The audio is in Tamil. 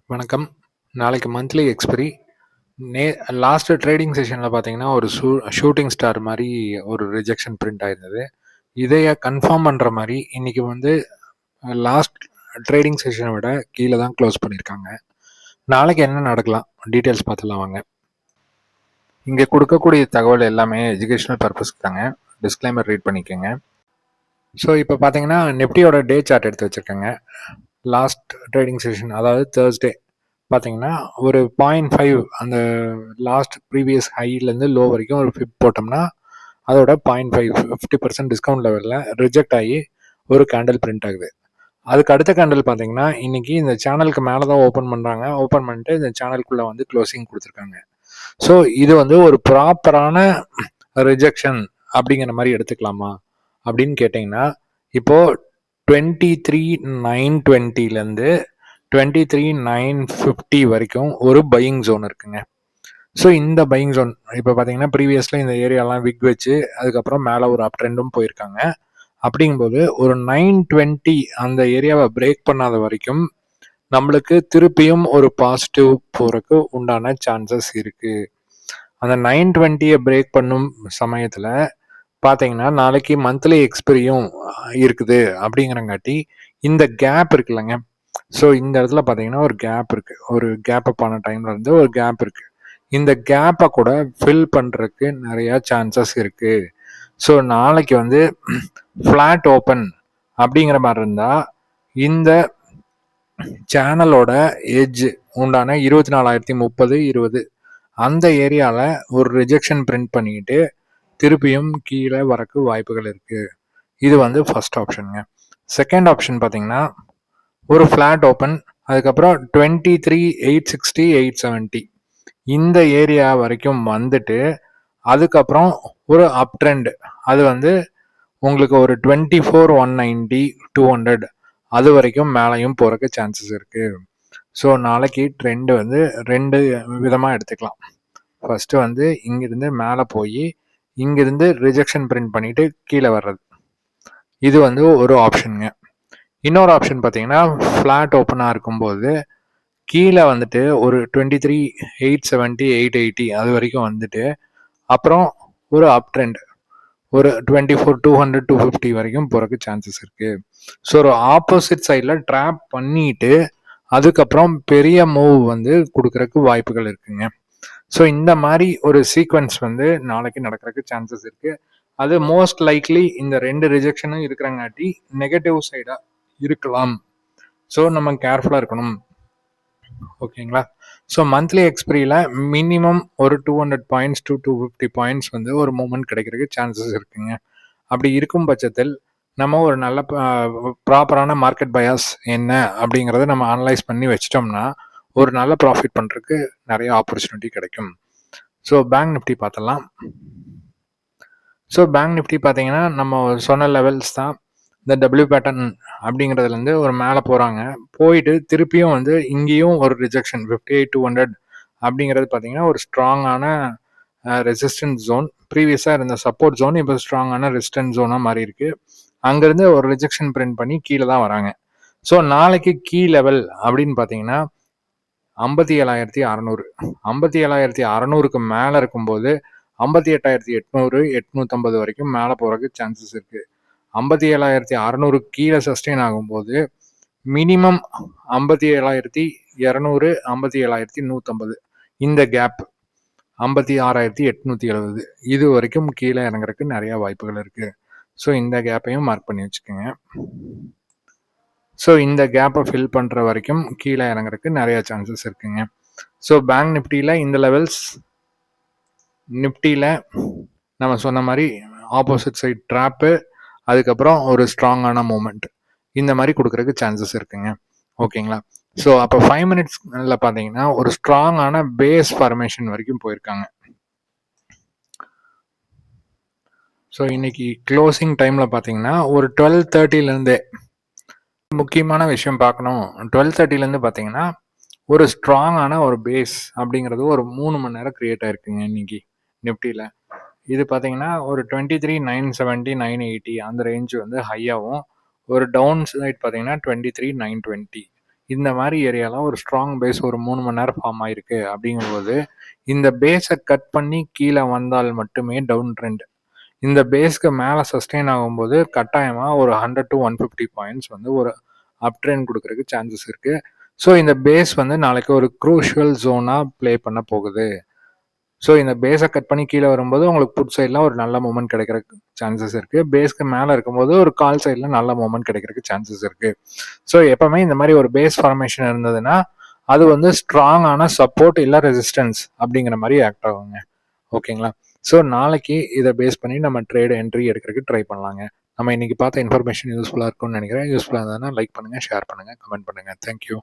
வணக்கம். நாளைக்கு மந்த்லி எக்ஸ்பைரி. நே லாஸ்ட் ட்ரேடிங் செஷனில் பார்த்தீங்கன்னா ஒரு ஷூட்டிங் ஸ்டார் மாதிரி ஒரு ரிஜெக்ஷன் பிரிண்ட் ஆயிருந்தது. இதைய கன்ஃபார்ம் பண்ணுற மாதிரி இன்னைக்கு வந்து லாஸ்ட் ட்ரேடிங் செஷனை விட கீழே தான் க்ளோஸ் பண்ணியிருக்காங்க. நாளைக்கு என்ன நடக்கலாம் டீட்டெயில்ஸ் பார்த்துலாம் வாங்க. இங்கே கொடுக்கக்கூடிய தகவல் எல்லாமே எஜுகேஷனல் பர்பஸ்க்கு தாங்க. டிஸ்க்ளைமர் ரீட் பண்ணிக்கோங்க. ஸோ இப்போ பார்த்தீங்கன்னா நிஃப்டியோட டே சார்ட் எடுத்து வச்சுருக்கேங்க. லாஸ்ட் ட்ரேடிங் செஷன் அதாவது தேர்ஸ்டே பார்த்தீங்கன்னா ஒரு 0.5 அந்த லாஸ்ட் ப்ரீவியஸ் ஹைலேருந்து லோ வரைக்கும் ஒரு ஃபிப் போட்டோம்னா அதோட 0.5 50% டிஸ்கவுண்ட் லெவலில் ரிஜெக்ட் ஆகி ஒரு கேண்டில் பிரிண்ட் ஆகுது. அதுக்கு அடுத்த கேண்டில் பார்த்தீங்கன்னா இன்னைக்கு இந்த சேனலுக்கு மேலே தான் ஓப்பன் பண்ணுறாங்க. ஓப்பன் பண்ணிட்டு இந்த சேனலுக்குள்ளே வந்து க்ளோசிங் கொடுத்துருக்காங்க. ஸோ இது வந்து ஒரு ப்ராப்பரான ரிஜெக்ஷன் அப்படிங்கிற மாதிரி எடுத்துக்கலாமா அப்படின்னு கேட்டிங்கன்னா இப்போ 23,920 23,950 வரைக்கும் ஒரு பையிங் ஜோன் இருக்குங்க. ஸோ இந்த பையிங் ஜோன் இப்போ பார்த்தீங்கன்னா ப்ரீவியஸில் இந்த ஏரியாலாம் விக் வச்சு அதுக்கப்புறம் மேலே ஒரு அப் ட்ரெண்டும் போயிருக்காங்க. அப்படிங்கும்போது ஒரு 920 அந்த ஏரியாவை பிரேக் பண்ணாத வரைக்கும் நம்மளுக்கு திருப்பியும் ஒரு பாசிட்டிவ் போறதுக்கு உண்டான சான்சஸ் இருக்கு. அந்த 920 பிரேக் பண்ணும் சமயத்தில் பார்த்தீங்கன்னா நாளைக்கு மந்த்லி எக்ஸ்பைரியும் இருக்குது. அப்படிங்கிறங்காட்டி இந்த கேப் இருக்குல்லங்க, ஸோ இந்த இடத்துல பார்த்தீங்கன்னா ஒரு கேப் இருக்கு. ஒரு கேப் அப் ஆன டைம்ல இருந்து ஒரு கேப் இருக்கு. இந்த கேப்பை கூட ஃபில் பண்ணுறதுக்கு நிறைய சான்சஸ் இருக்கு. ஸோ நாளைக்கு வந்து ஃப்ளாட் ஓப்பன் அப்படிங்கிற மாதிரி இருந்தா இந்த சேனலோட எட்ஜ் உண்டான 24,030 20 அந்த ஏரியாவில் ஒரு ரிஜெக்ஷன் பிரிண்ட் பண்ணிக்கிட்டு திருப்பியும் கீழே வரக்கு வாய்ப்புகள் இருக்கு. இது வந்து ஃபர்ஸ்ட் ஆப்ஷனுங்க. செகண்ட் ஆப்ஷன் பார்த்தீங்கன்னா ஒரு ஃப்ளாட் ஓப்பன், அதுக்கப்புறம் 23,860 870 இந்த ஏரியா வரைக்கும் வந்துட்டு அதுக்கப்புறம் ஒரு அப் ட்ரெண்ட், அது வந்து உங்களுக்கு ஒரு 24,190 200 அது வரைக்கும் மேலேயும் போறதுக்கு சான்சஸ் இருக்கு. ஸோ நாளைக்கு ட்ரெண்ட் வந்து ரெண்டு விதமாக எடுத்துக்கலாம். ஃபர்ஸ்ட் வந்து இங்கிருந்து மேலே போய் இங்கிருந்து ரிஜெக்ஷன் பிரிண்ட் பண்ணிட்டு கீழே வர்றது, இது வந்து ஒரு ஆப்ஷனுங்க. இன்னொரு ஆப்ஷன் பார்த்தீங்கன்னா ஃப்ளாட் ஓப்பனாக இருக்கும்போது கீழே வந்துட்டு ஒரு 23,870 880 அது வரைக்கும் வந்துட்டு அப்புறம் ஒரு அப் ட்ரெண்ட் ஒரு 24,200 250 வரைக்கும் போறதுக்கு சான்சஸ் இருக்கு. ஸோ ஒரு ஆப்போசிட் சைடில் ட்ராப் பண்ணிட்டு அதுக்கப்புறம் பெரிய மூவ் வந்து கொடுக்கறதுக்கு வாய்ப்புகள் இருக்குங்க. ஸோ இந்த மாதிரி ஒரு சீக்வன்ஸ் வந்து நாளைக்கு நடக்கிறதுக்கு சான்சஸ் இருக்கு. அது மோஸ்ட் லைக்லி இந்த ரெண்டு ரிஜெக்ஷனும் இருக்கிறங்காட்டி நெகட்டிவ் சைடா இருக்கலாம். ஸோ நம்ம கேர்ஃபுல்லாக இருக்கணும். ஓகேங்களா? ஸோ மந்த்லி எக்ஸ்பைரியில் மினிமம் ஒரு 200 பாயிண்ட்ஸ் to 250 பாயிண்ட்ஸ் வந்து ஒரு மூமெண்ட் கிடைக்கிறதுக்கு சான்சஸ் இருக்குங்க. அப்படி இருக்கும் பட்சத்தில் நம்ம ஒரு நல்ல ப்ராப்பரான மார்க்கெட் பயாஸ் என்ன அப்படிங்கிறத நம்ம அனலைஸ் பண்ணி வச்சிட்டோம்னா ஒரு நல்ல ப்ராஃபிட் பண்ணுறதுக்கு நிறைய ஆப்பர்ச்சுனிட்டி கிடைக்கும். ஸோ பேங்க் நிஃப்டி பார்த்தலாம். ஸோ பேங்க் நிஃப்டி பார்த்தீங்கன்னா நம்ம சொன்ன லெவல்ஸ் தான். இந்த டபிள்யூ பேட்டர்ன் அப்படிங்கிறதுலேருந்து ஒரு மேலே போகிறாங்க, போயிட்டு திருப்பியும் வந்து இங்கேயும் ஒரு ரிஜெக்ஷன் 58,200 அப்படிங்கிறது பார்த்தீங்கன்னா ஒரு ஸ்ட்ராங்கான ரெசிஸ்டன்ஸ் ஜோன். ப்ரீவியஸாக இருந்த சப்போர்ட் ஜோன் இப்போ ஸ்ட்ராங்கான ரெசிஸ்டன்ஸ் ஜோனாக மாறி இருக்கு. அங்கேருந்து ஒரு ரிஜெக்ஷன் பிரிண்ட் பண்ணி கீழே தான் வராங்க. ஸோ நாளைக்கு கீ லெவல் அப்படின்னு பார்த்தீங்கன்னா 57,600 57,600க்கு மேலே இருக்கும்போது 58,800 850 வரைக்கும் மேலே போகிறதுக்கு சான்சஸ் இருக்கு. 57,600 கீழே சஸ்டெயின் ஆகும்போது மினிமம் 57,200 57,150 இந்த கேப் 56,870 இது வரைக்கும் கீழே இறங்குறதுக்கு நிறைய வாய்ப்புகள் இருக்கு. ஸோ இந்த கேப்பையும் மார்க் பண்ணி வச்சுக்கோங்க. ஸோ இந்த கேப்பை ஃபில் பண்ணுற வரைக்கும் கீழே இறங்குறதுக்கு நிறைய சான்சஸ் இருக்குங்க. ஸோ பேங்க் நிஃப்டியில் இந்த லெவல்ஸ், நிஃப்டியில் நம்ம சொன்ன மாதிரி ஆப்போசிட் சைட் ட்ராப்பு, அதுக்கப்புறம் ஒரு ஸ்ட்ராங்கான மூமெண்ட் இந்த மாதிரி கொடுக்கறதுக்கு சான்சஸ் இருக்குங்க. ஓகேங்களா? ஸோ அப்போ 5 மினிட்ஸில் பார்த்தீங்கன்னா ஒரு ஸ்ட்ராங்கான பேஸ் ஃபார்மேஷன் வரைக்கும் போயிருக்காங்க. ஸோ இன்னைக்கு க்ளோசிங் டைமில் பார்த்தீங்கன்னா ஒரு 12:30 முக்கியமான விஷயம் பார்க்கணும். 12:30 பார்த்தீங்கன்னா ஒரு ஸ்ட்ராங்கான ஒரு பேஸ் அப்படிங்கிறது ஒரு 3 மணி நேரம் கிரியேட் ஆயிருக்குங்க இன்னைக்கு நிஃப்டியில். இது பார்த்தீங்கன்னா ஒரு 23,970 980 அந்த ரேஞ்ச் வந்து ஹையாகவும், ஒரு டவுன் சைட் பார்த்தீங்கன்னா 23,920 இந்த மாதிரி ஏரியாலாம் ஒரு ஸ்ட்ராங் பேஸ் ஒரு 3 மணி நேரம் ஃபார்ம் ஆயிருக்கு அப்படிங்கும்போது இந்த பேஸை கட் பண்ணி கீழே வந்தால் மட்டுமே டவுன் ட்ரெண்ட். இந்த பேஸ்க்கு மேலே சஸ்டெயின் ஆகும்போது கட்டாயமாக ஒரு 100 to 150 பாயிண்ட்ஸ் வந்து ஒரு அப் ட்ரெண்ட் கொடுக்கறதுக்கு சான்சஸ் இருக்குது. ஸோ இந்த பேஸ் வந்து நாளைக்கு ஒரு க்ரூஷியல் ஜோனாக ப்ளே பண்ண போகுது. ஸோ இந்த பேஸை கட் பண்ணி கீழே வரும்போது உங்களுக்கு புட் சைடில் ஒரு நல்ல மூமெண்ட் கிடைக்கிறதுக்கு சான்சஸ் இருக்குது. பேஸ்க்கு மேலே இருக்கும்போது ஒரு கால் சைடில் நல்ல மூமெண்ட் கிடைக்கிறதுக்கு சான்சஸ் இருக்குது. ஸோ எப்பவுமே இந்த மாதிரி ஒரு பேஸ் ஃபார்மேஷன் இருந்ததுன்னா அது வந்து ஸ்ட்ராங்கான சப்போர்ட் இல்லை ரெசிஸ்டன்ஸ் அப்படிங்கிற மாதிரி ஆக்ட் ஆகுங்க. ஓகேங்களா? ஸோ நாளைக்கு இதை பேஸ் பண்ணி நம்ம ட்ரேட் என்ட்ரி எடுக்கிறதுக்கு ட்ரை பண்ணலாங்க. நம்ம இன்னைக்கு பார்த்த இன்ஃபர்மேஷன் யூஸ்ஃபுல்லாக இருக்கும்னு நினைக்கிறேன். யூஸ்ஃபுல்லாக இருந்ததுன்னா லைக் பண்ணுங்கள், ஷேர் பண்ணுங்கள், கமெண்ட் பண்ணுங்கள். தேங்க்யூ.